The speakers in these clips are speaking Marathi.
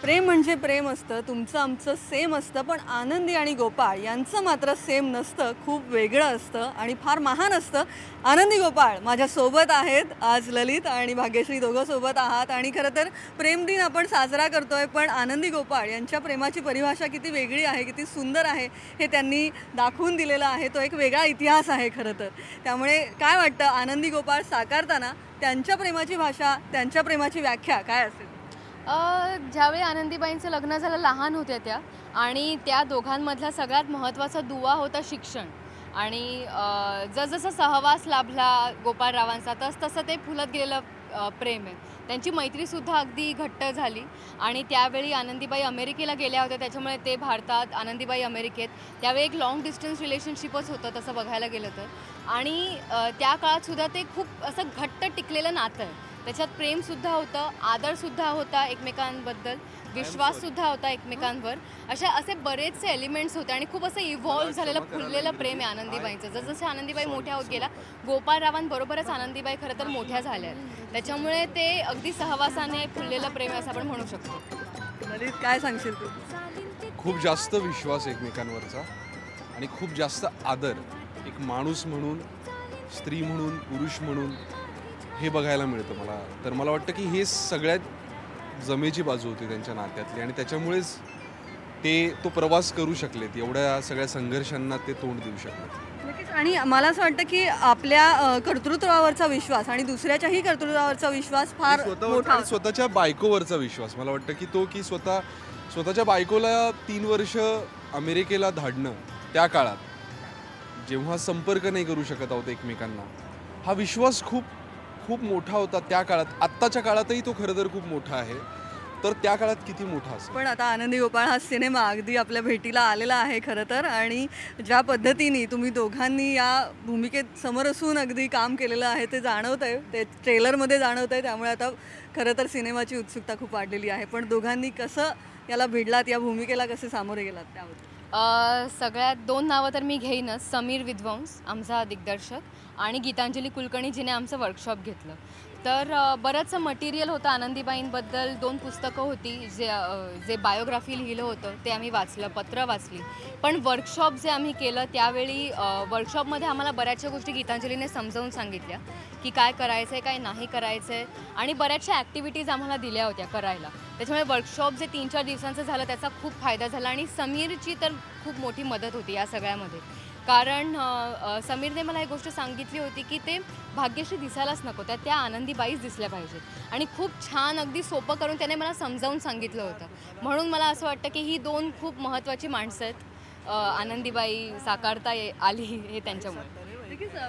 प्रेम म्हणजे प्रेम असतं, तुमचं आमचं सेम असतं, पण आनंदी आणि गोपाळ यांचं मात्र सेम नसतं, खूप वेगळं असतं आणि फार महान असतं. आनंदी गोपाळ माझ्यासोबत आहेत. आज ललित आणि भाग्यश्री दोघं सोबत आहात आणि खरं तर प्रेमदिन आपण साजरा करतोय, पण आनंदी गोपाळ यांच्या प्रेमाची परिभाषा किती वेगळी आहे, किती सुंदर आहे हे त्यांनी दाखवून दिलेलं आहे. तो एक वेगळा इतिहास आहे खरं तर. त्यामुळे काय वाटतं आनंदी गोपाळ साकारताना त्यांच्या प्रेमाची भाषा, त्यांच्या प्रेमाची व्याख्या काय असेल? ज्यावेळी आनंदीबाईंचं लग्न झालं लहान होत्या त्या आणि त्या दोघांमधला सगळ्यात महत्त्वाचा दुवा होता शिक्षण आणि जसजसं सहवास लाभला गोपाळरावांचा तसतसं ते फुलत गेलेलं प्रेम आहे. त्यांची मैत्रीसुद्धा अगदी घट्ट झाली आणि त्यावेळी आनंदीबाई अमेरिकेला गेल्या होत्या, त्याच्यामुळे ते भारतात, आनंदीबाई अमेरिकेत. त्यावेळी एक लाँग डिस्टन्स रिलेशनशिपच होतं तसं बघायला गेलं तर. आणि त्या काळातसुद्धा ते खूप असं घट्ट टिकलेलं नातं आहे. त्याच्यात प्रेमसुद्धा होतं, आदरसुद्धा होता एकमेकांबद्दल, विश्वाससुद्धा होता एकमेकांवर. असे बरेचसे एलिमेंट्स होते आणि खूप असं इव्हॉल्व्ह झालेलं फुललेलं प्रेम आहे आनंदीबाईंचं. जसजसे आनंदीबाई मोठ्या होत गेल्या, गोपाळरावांबरोबरच आनंदीबाई खरं तर मोठ्या झाल्या आहेत. त्याच्यामुळे ते अगदी सहवासाने फुललेलं प्रेम आहे असं आपण म्हणू शकतो. ललित काय सांगशील तू? खूप जास्त विश्वास एकमेकांवरचा आणि खूप जास्त आदर, एक माणूस म्हणून, स्त्री म्हणून, पुरुष म्हणून हे बघायला मिळतं मला. तर मला वाटतं की हे सगळ्यात जमेची बाजू होती त्यांच्या नात्यातली आणि त्याच्यामुळेच तो प्रवास करू शकलेत, एवढ्या सगळ्या संघर्षांना ते तोंड देऊ शकले. नक्कीच. आणि मला असं वाटतं की आपल्या कर्तृत्वावरचा विश्वास आणि दुसऱ्याच्याही कर्तृत्वावरचा विश्वास फार मोठा आणि स्वतःच्या बायकोवरचा विश्वास. मला वाटतं की तो की स्वतःच्या बायकोला 3 वर्ष अमेरिकेला धाडणं त्या काळात जेव्हा संपर्क नाही करू शकत आहोत एकमेकांना, हा विश्वास खूप खूप मोठा होता त्या काळात. आत्ताच्या काळातही तो खरं तर खूप मोठा आहे, तर त्या काळात किती मोठा असेल. पण आता आनंदी गोपाळ हा सिनेमा अगदी आपल्या भेटीला आलेला आहे खरं तर. आणि ज्या पद्धतीने तुम्ही दोघांनी या भूमिकेत समोर असून अगदी काम केलेलं आहे ते जाणवत आहे, ते ट्रेलरमध्ये जाणवत आहे. त्यामुळे आता खरं तर सिनेमाची उत्सुकता खूप वाढलेली आहे. पण दोघांनी कसं याला भिडलात, या भूमिकेला कसे सामोरे गेलात त्याबद्दल? सगळ्यात 2 नावं तर मी घेईनच. समीर विद्वंस आमचा दिग्दर्शक आणि गीतांजली कुलकर्णी जिने आमचं वर्कशॉप घेतलं. तर बरंचसं मटेरियल होतं आनंदीबाईंबद्दल. 2 पुस्तकं होती जे बायोग्राफी लिहिलं होतं ते आम्ही वाचलं, पत्र वाचली. पण वर्कशॉप जे आम्ही केलं त्यावेळी वर्कशॉपमध्ये आम्हाला बऱ्याचशा गोष्टी गीतांजलीने समजावून सांगितल्या की काय करायचं आहे, काय नाही करायचं आहे आणि बऱ्याचशा ॲक्टिव्हिटीज आम्हाला दिल्या होत्या करायला. त्याच्यामुळे वर्कशॉप जे 3-4 दिवसांचं झालं त्याचा खूप फायदा झाला आणि समीरची तर खूप मोठी मदत होती या सगळ्यामध्ये. कारण समीरने मला एक गोष्ट सांगितली होती की ते भाग्यश्री दिसायलाच नको, त्या आनंदीबाईच दिसल्या पाहिजेत आणि खूप छान अगदी सोपं करून त्याने मला समजावून सांगितलं होतं. म्हणून मला असं वाटतं की ही 2 खूप महत्त्वाची माणसं आहेत. आनंदीबाई साकारता आली हे त्यांच्यामुळे.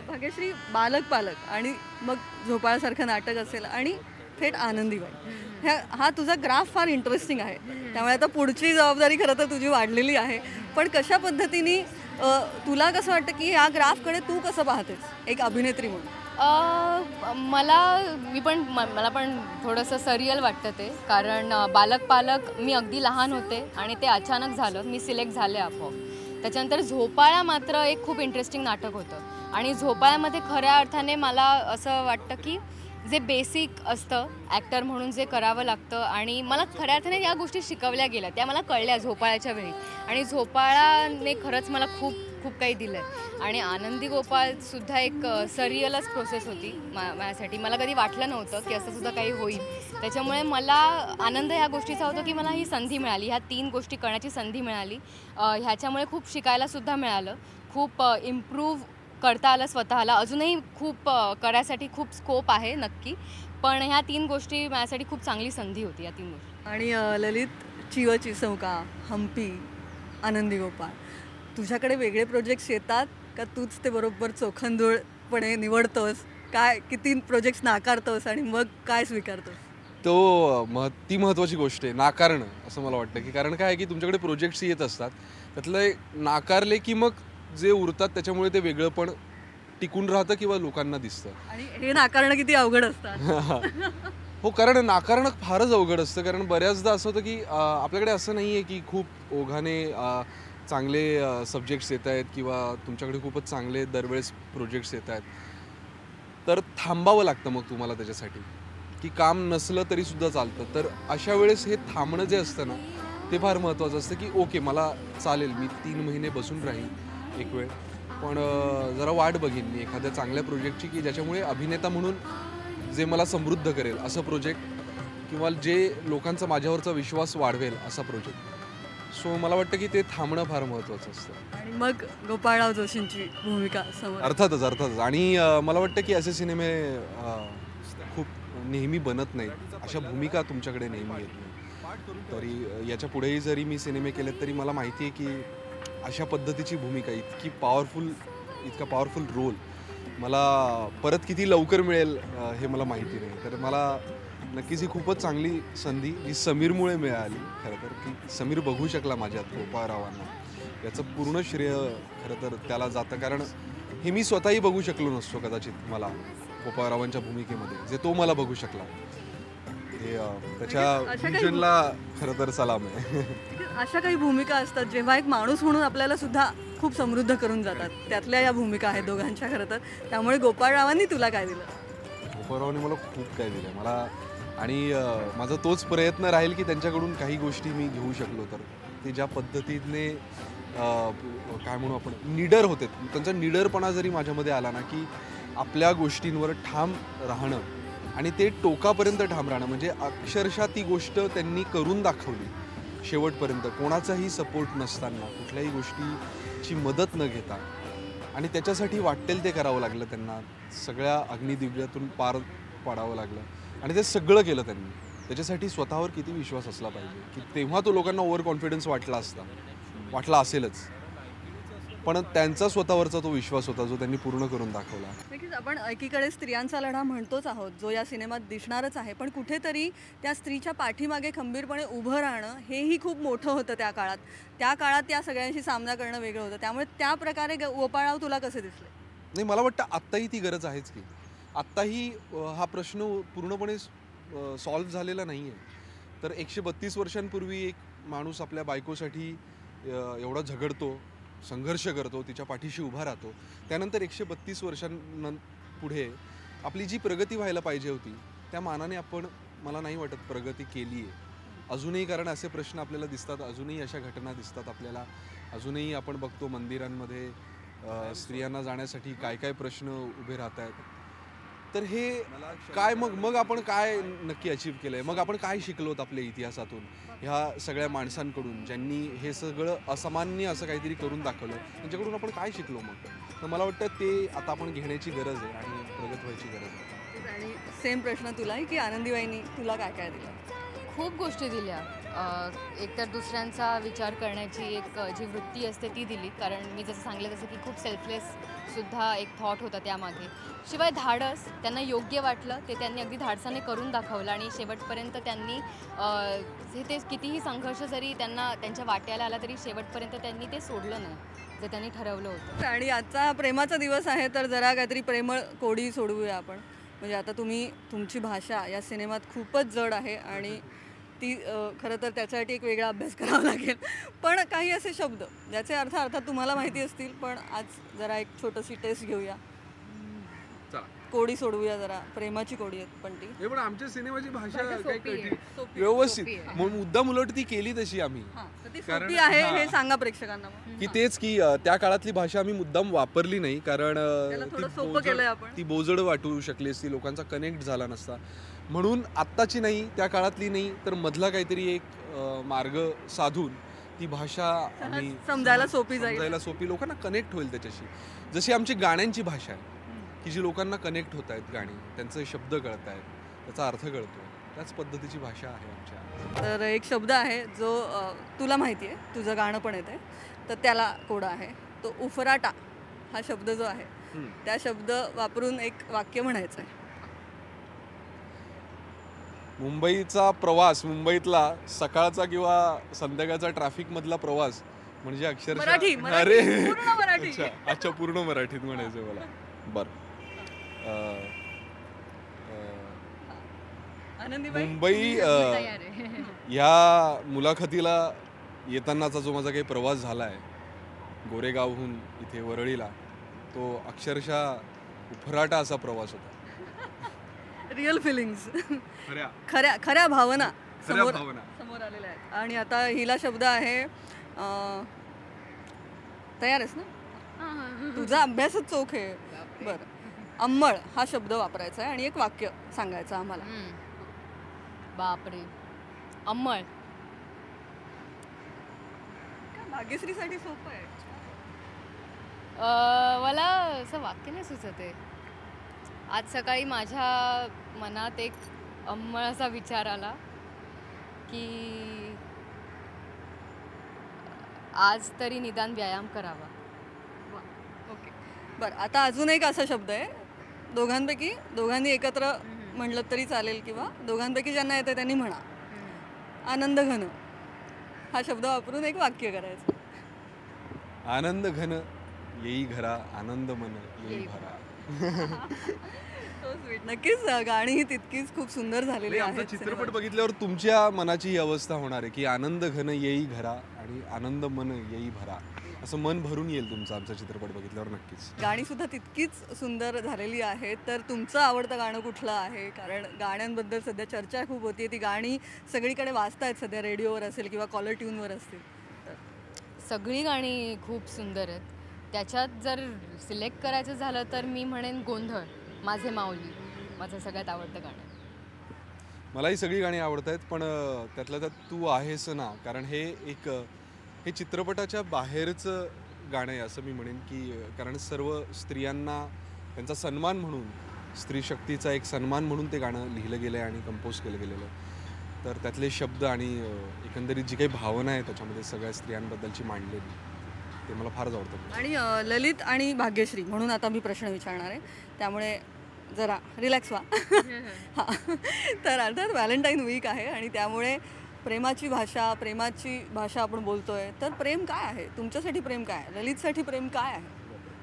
भाग्यश्री बालक पालक आणि मग झोपाळ्यासारखं नाटक असेल आणि थेट आनंदीबाई, हा तुझा ग्राफ फार इंटरेस्टिंग आहे. त्यामुळे आता पुढची जबाबदारी खरं तर तुझी वाढलेली आहे. पण कशा पद्धतीने तुला कसं वाटतं की ह्या ग्राफकडे तू कसं पाहतेस एक अभिनेत्री म्हणून? मला पण थोडंसं सरियल वाटतं ते. कारण बालक पालक मी अगदी लहान होते आणि ते अचानक झालं, मी सिलेक्ट झाले आपोआप. त्याच्यानंतर झोपाळा मात्र एक खूप इंटरेस्टिंग नाटक होतं आणि झोपाळ्यामध्ये खऱ्या अर्थाने मला असं वाटतं की जे बेसिक असतं ॲक्टर म्हणून जे करावं लागतं आणि मला खऱ्या अर्थाने या गोष्टी शिकवल्या गेल्या, त्या मला कळल्या झोपाळ्याच्या वेळी आणि झोपाळाने खरंच मला खूप खूप काही दिलं आहे. आणि आनंदी गोपाळसुद्धा एक सरियलच प्रोसेस होती माझ्यासाठी. मला कधी वाटलं नव्हतं की असंसुद्धा काही होईल. त्याच्यामुळे मला आनंद ह्या गोष्टीचा होतो की मला ही संधी मिळाली, ह्या 3 गोष्टी करण्याची संधी मिळाली. ह्याच्यामुळे खूप शिकायलासुद्धा मिळालं, खूप इम्प्रूव्ह करता आलं स्वतःला. अजूनही खूप करायसाठी खूप स्कोप आहे नक्की, पण ह्या 3 गोष्टी माझ्यासाठी खूप चांगली संधी होती, या 3 गोष्टी. आणि ललित, चिव चिसवका, हम्पी, आनंदी गोपाळ, तुझ्याकडे वेगळे प्रोजेक्ट्स येतात का तूच ते बरोबर चोखंदूळपणे निवडतोस? काय किती प्रोजेक्ट्स नाकारतोस आणि मग काय स्वीकारतोस? ती महत्त्वाची गोष्ट आहे, नाकारणं असं मला वाटतं. की कारण काय आहे की तुमच्याकडे प्रोजेक्ट्स येत असतात, त्यातलं नाकारले की मग जे उरतात त्याच्यामुळे ते वेगळं पण टिकून राहतं किंवा लोकांना दिसतं. आणि हे नाकारणं किती अवघड असतात. हो, कारण नाकारणं फारच अवघड असतं. कारण बऱ्याचदा असं होतं की आपल्याकडे असं नाही आहे की खूप ओघाने चांगले सब्जेक्ट्स येत आहेत किंवा तुमच्याकडे खूपच चांगले दरवेळेस प्रोजेक्ट्स येत आहेत, तर थांबावं लागतं मग तुम्हाला त्याच्यासाठी. की काम नसलं तरी सुद्धा चालतं. तर अशा वेळेस हे थांबणं जे असतं ना ते फार महत्त्वाचं असतं, की ओके मला चालेल, मी 3 महिने बसून राहील एक वेळ, पण जरा वाट बघीन मी एखाद्या चांगल्या प्रोजेक्टची, की ज्याच्यामुळे अभिनेता म्हणून जे मला समृद्ध करेल असं प्रोजेक्ट, किंवा जे लोकांचा माझ्यावरचा विश्वास वाढवेल असा प्रोजेक्ट. सो मला वाटतं की ते थांबणं फार महत्त्वाचं असतं. आणि मग गोपाळराव जोशींची भूमिका समोर. अर्थातच. आणि मला वाटतं की असे सिनेमे खूप नेहमी बनत नाहीत, अशा भूमिका तुमच्याकडे नेहमी येत नाही. तरी याच्या पुढेही जरी मी सिनेमे केलेत तरी मला माहिती आहे की अशा पद्धतीची भूमिका, इतका पॉवरफुल रोल मला परत किती लवकर मिळेल हे मला माहिती नाही. तर मला नक्कीच ही खूपच चांगली संधी जी समीरमुळे मिळाली खरं तर, की समीर बघू शकला माझ्यात गोपाळरावांना. याचं पूर्ण श्रेय खरं तर त्याला जातं, कारण हे मी स्वतःही बघू शकलो नसतो कदाचित मला गोपाळरावांच्या भूमिकेमध्ये, जे तो मला बघू शकला. हे त्याच्या विजनला खरं तर सलाम आहे. अशा काही भूमिका असतात जेव्हा एक माणूस म्हणून आपल्याला सुद्धा खूप समृद्ध करून जातात. त्यातल्या या भूमिका आहेत दोघांच्या खरं तर. त्यामुळे गोपाळरावांनी तुला काय दिलं? गोपाळरावांनी मला खूप काय दिलं मला, आणि माझा तोच प्रयत्न राहील की त्यांच्याकडून काही गोष्टी मी घेऊ शकलो तर. ते ज्या पद्धतीने काय म्हणू आपण, निडर होते, त्यांचा निडरपणा जरी माझ्यामध्ये आला ना, की आपल्या गोष्टींवर ठाम राहणं आणि ते टोकापर्यंत ठाम राहणं, म्हणजे अक्षरशः ती गोष्ट त्यांनी करून दाखवली शेवटपर्यंत, कोणाचाही सपोर्ट नसताना, कुठल्याही गोष्टीची मदत न घेता, आणि त्याच्यासाठी वाटेल ते करावं लागलं त्यांना. सगळ्या अग्निदिव्यातून पार पाडावं लागलं आणि ते सगळं केलं त्यांनी. त्याच्यासाठी स्वतःवर किती विश्वास असला पाहिजे, की तेव्हा तो लोकांना ओव्हर कॉन्फिडन्स वाटला असेलच, पण त्यांचा स्वतःवरचा तो विश्वास होता जो त्यांनी पूर्ण करून दाखवला. नक्कीच. आपण एकीकडे स्त्रियांचा लढा म्हणतोच आहोत, जो या सिनेमात दिसणारच आहे, पण कुठेतरी त्या स्त्रीच्या पाठीमागे खंबीरपणे उभं राहणं हेही खूप मोठं होतं त्या काळात. त्या काळात या सगळ्यांशी सामना करणं वेगळं होतं. त्यामुळे त्या प्रकारे गोपाळराव तुला कसे दिसले? नाही, मला वाटतं आत्ताही ती गरज आहेच की. आत्ताही हा प्रश्न पूर्णपणे सॉल्व्ह झालेला नाही आहे. तर 132 वर्षांपूर्वी एक माणूस आपल्या बायकोसाठी एवढा झगडतो, संघर्ष करतो, तिच्या पाठीशी उभा राहतो. त्यानंतर 132 पुढे आपली जी प्रगती व्हायला पाहिजे होती त्या मानाने आपण, मला नाही वाटत प्रगती केली आहे अजूनही. कारण असे प्रश्न आपल्याला दिसतात, अजूनही अशा घटना दिसतात आपल्याला. अजूनही आपण बघतो मंदिरांमध्ये स्त्रियांना जाण्यासाठी काय काय प्रश्न उभे राहत आहेत. तर हे काय, मग आपण काय नक्की अचीव्ह केलंय, मग आपण काय शिकलोत आपल्या इतिहासातून, ह्या सगळ्या माणसांकडून ज्यांनी हे सगळं असामान्य असं काहीतरी करून दाखवलं, त्यांच्याकडून आपण काय शिकलो मग. तर मला वाटतं ते आता आपण घेण्याची गरज आहे आणि प्रगत व्हायची गरज आहे. आणि सेम प्रश्न तुलाही, की आनंदीबाईंनी तुला काय काय दिलं? खूप गोष्टी दिल्या. एकतर दुसऱ्यांचा विचार करण्याची एक जी वृत्ती असते ती दिली, कारण मी जसं सांगितलं तसं की खूप सेल्फलेससुद्धा एक थॉट होता त्यामागे. शिवाय धाडस, त्यांना योग्य वाटलं ते त्यांनी अगदी धाडसाने करून दाखवलं, आणि शेवटपर्यंत त्यांनी ते कितीही संघर्ष जरी त्यांना त्यांच्या वाट्याला आला तरी शेवटपर्यंत त्यांनी ते सोडलं नाही, जे त्यांनी ठरवलं होतं. आणि आजचा प्रेमाचा दिवस आहे, तर जरा काहीतरी प्रेमळ कोडी सोडवूया आपण. म्हणजे आता तुमची भाषा या सिनेमात खूपच जड आहे आणि ती खरं तर त्याच्यासाठी एक वेगळा अभ्यास करावा लागेल. पण काही असे शब्द ज्याचे अर्थ अर्थात तुम्हाला माहिती असतील, पण आज जरा एक छोटीशी टेस्ट घेऊया, कोडी सोडवूया जरा. प्रेमाची कोडी आहेत पण ती. पण आमच्या सिनेमाची भाषा काय कठीण, व्यवस्थित, मग मुद्दाम उलट ती केली तशी आम्ही. ती सोपी आहे हे सांगा प्रेक्षकांना. की तेच की त्या काळातली भाषा आम्ही मुद्दाम वापरली नाही, कारण थोडं सोपं केलंय आपण. ती बोजड वाटू शकली असती, लोकांचा कनेक्ट झाला नसता. म्हणून आत्ताची नाही, त्या काळातली नाही, तर मधला काहीतरी एक मार्ग साधून ती भाषा आम्ही समजायला सोपी जाईल, समजायला सोपी, लोकांना कनेक्ट होईल त्याच्याशी. जशी आमची गाण्यांची भाषा आहे की जी लोकांना कनेक्ट होत आहेत, गाणी त्यांचे शब्द कळत आहेत, त्याचा अर्थ कळतो, त्याच पद्धतीची भाषा आहे आमच्या. तर एक शब्द आहे जो तुला माहिती आहे, तुझं गाणं पण येते, तर त्याला कोडा आहे तो उफराटा. हा शब्द जो आहे त्या शब्द वापरून एक वाक्य म्हणायचं आहे. मुंबईचा प्रवास, मुंबईतला सकाळचा किंवा संध्याकाळचा ट्रॅफिक मधला प्रवास म्हणजे अक्षरशः मराठी पूर्ण मराठी. अच्छा पूर्ण मराठीत म्हणायचं मला. बरं. मुंबई या मुलाखतीला येतानाचा जो माझा काही प्रवास झाला आहे गोरेगावहून इथे वरळीला, तो अक्षरशः उफराटा असा प्रवास होता. रिअल फिलिंग्स, खऱ्या खऱ्या खऱ्या भावना खऱ्या समोर भावना. समोर आलेल्या आहेत. आणि आता हिला शब्द आहे तयार आहेस ना? तुझा अभ्यासच चोख आहे. बरं, अंमळ हा शब्द वापरायचा आहे आणि एक वाक्य सांगायचं आम्हाला. बापरे, अंमळ. भाग्यश्रीसाठी सोपं आहे. मला असं वाक्य नाही सुचत आहे. आज सकाळी माझ्या मनात एक अंमळ असा विचार आला की आज तरी निदान व्यायाम करावा. ओके, बरं. आता अजून एक असा शब्द आहे, दोघांनी एकत्र म्हणलं तरी चालेल किंवा दोघांपैकी ज्यांना येतं त्यांनी म्हणा. आनंद घन हा शब्द वापरून एक वाक्य करायचं. आनंद घन येई घरा, आनंद मन येई भरा. So sweet. नक्कीच गाणी ही तितकीच खूप सुंदर झालेली आमचा आहेत. चित्रपट बघितल्यावर तुमच्या मनाची ही अवस्था होणार आहे की आनंद घन येई घरा आणि आनंद मन येई भरा, असं मन भरून येईल तुमचं आमचा चित्रपट बघितल्यावर नक्कीच. गाणी सुद्धा तितकीच सुंदर झालेली आहेत. तर तुमचं आवडतं गाणं कुठलं आहे? कारण गाण्यांबद्दल सध्या चर्चा खूप होती. ती गाणी सगळीकडे वाजतायत सध्या, रेडिओवर असेल किंवा कॉलर ट्यूनवर असतील. सगळी गाणी खूप सुंदर आहेत. त्याच्यात जर सिलेक्ट करायचं झालं तर मी म्हणेन गोंधळ, माझे माऊली माझं सगळ्यात आवडतं गाणं. मलाही सगळी गाणी आवडत आहेत, पण त्यातल्या त्यात तू आहेस ना, कारण हे चित्रपटाच्या बाहेरचं गाणं आहे असं मी म्हणेन. की कारण सर्व स्त्रियांना त्यांचा सन्मान म्हणून, स्त्री शक्तीचा एक सन्मान म्हणून ते गाणं लिहिलं गेलं आहे आणि कंपोज केलं गेलेलं आहे. तर त्यातले शब्द आणि एकंदरीत जी काही भावना आहे त्याच्यामध्ये सगळ्या स्त्रियांबद्दलची मांडलेली, ते मला फारच आवडतं. आणि ललित आणि भाग्यश्री म्हणून आता मी प्रश्न विचारणार आहे, त्यामुळे जरा रिलॅक्स व्हा. हां, तर अर्थात व्हॅलेंटाईन वीक आहे आणि त्यामुळे प्रेमाची भाषा आपण बोलतोय. तर प्रेम काय आहे तुमच्यासाठी? प्रेम काय आहे? ललितसाठी प्रेम काय आहे?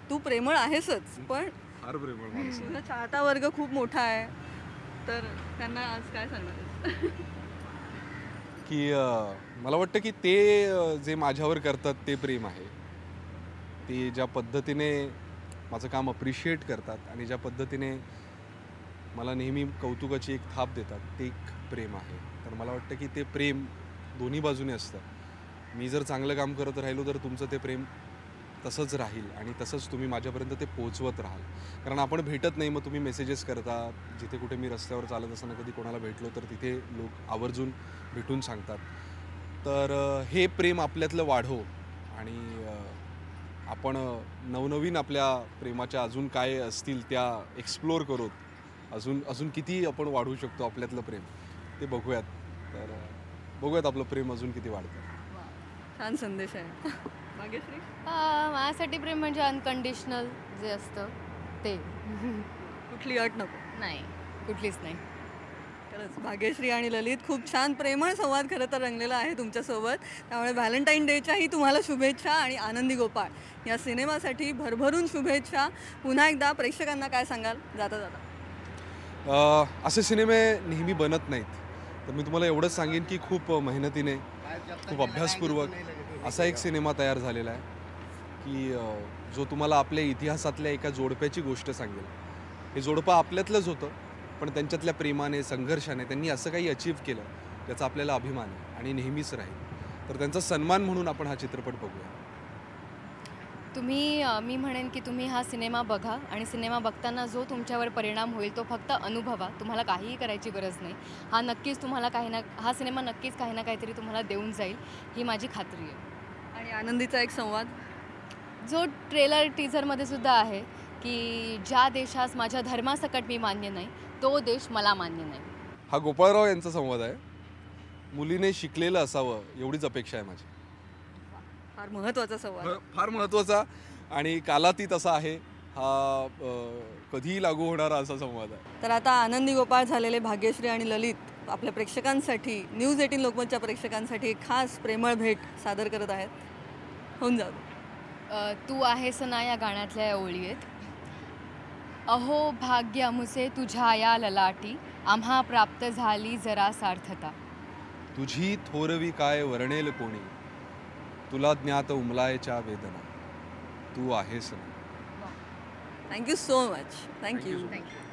तू प्रेमळ आहेसच, पण फार प्रेमळ माणूस आहे. तुझा चाहता वर्ग खूप मोठा आहे, तर त्यांना आज काय सांगणार? की मला वाटतं की ते जे माझ्यावर करतात ते प्रेम आहे. ते ज्या पद्धतीने माझं काम अप्रिशिएट करतात आणि ज्या पद्धतीने मला नेहमी कौतुकाची एक थाप देतात, ते एक प्रेम आहे. तर मला वाटतं की ते प्रेम दोन्ही बाजूने असतं. मी जर चांगलं काम करत राहिलो तर तुमचं ते प्रेम तसंच राहील आणि तसंच तुम्ही माझ्यापर्यंत ते पोहोचवत राहाल. कारण आपण भेटत नाही, मग तुम्ही मेसेजेस करता. जिथे कुठे मी रस्त्यावर चालत असताना कधी कोणाला भेटलो तर तिथे लोक आवर्जून भेटून सांगतात. तर हे प्रेम आपल्यातलं वाढो आणि आपण नवनवीन आपल्या प्रेमाच्या अजून काय असतील त्या एक्सप्लोअर करू. अजून किती आपण वाढवू शकतो आपल्यातलं प्रेम ते बघूयात. तर बघूयात आपलं प्रेम अजून किती वाढतं. छान संदेश आहे. भाग्यश्री? माझ्यासाठी प्रेम म्हणजे अनकंडिशनल जे असतं ते. कुठली अट नको? नाही, कुठलीच नाही. खरंच भाग्यश्री आणि ललित खूप छान प्रेमळ संवाद खरं तर रंगलेला आहे तुमच्यासोबत. त्यामुळे व्हॅलेंटाईन डेच्याही तुम्हाला शुभेच्छा आणि आनंदी गोपाळ या सिनेमासाठी भरभरून शुभेच्छा. पुन्हा एकदा प्रेक्षकांना काय सांगाल जाता जाता? असे सिनेमे नेहमी बनत नाहीत, तर मी तुम्हाला एवढंच सांगेन की खूप मेहनतीने, खूप अभ्यासपूर्वक असा एक सिनेमा तयार झालेला आहे की जो तुम्हाला आपल्या इतिहासातल्या एका जोडप्याची गोष्ट सांगेल. हे जोडपं आपल्यातलंच होतं, पण त्यांच्यातल्या प्रेमाने, संघर्षाने त्यांनी असं काही अचीव केलं त्याचा आपल्याला अभिमान आहे आणि नेहमीच राहील. तर त्यांचा सन्मान म्हणून आपण हा चित्रपट बघूया. मी म्हणेन की तुम्ही हा सिनेमा बघा आणि सिनेमा बघताना जो तुमच्यावर परिणाम होईल तो फक्त अनुभवा. तुम्हाला काहीही करायची गरज नाही. हा सिनेमा नक्कीच काही ना काहीतरी तुम्हाला देऊन जाईल, ही माझी खात्री आहे. आणि आनंदीचा एक संवाद जो ट्रेलर टीझरमध्ये सुद्धा आहे की ज्या देशास माझ्या धर्मासकट मी मान्य नाही, तो देश मला मान्य नाही. हा गोपाळराव यांचा संवाद आहे. मुलीने शिकलेलं असावं एवढीच अपेक्षा आहे माझी. फार महत्त्वाचा संवाद. फार महत्त्वाचा आणि कालातीत असा आहे हा. कधीही लागू होणारा असा संवाद आहे. तर आता आनंदी गोपाळ झालेले भाग्यश्री आणि ललित आपल्या प्रेक्षकांसाठी, न्यूज 18 लोकमतच्या प्रेक्षकांसाठी एक खास प्रेमळ भेट सादर करत आहेत. होऊन जाऊ. तू आहेस ना या गाण्यातल्या या ओळी आहेत. अहो भाग्य अमुसे तुझ्या या ललाटी, आम्हा प्राप्त झाली जरा सार्थता. तुझी थोरवी काय वर्णेल कोणी, तुला ज्ञात उमलायच्या वेदना, तू आहेस ना. Thank you so much. Thank you. Thank you.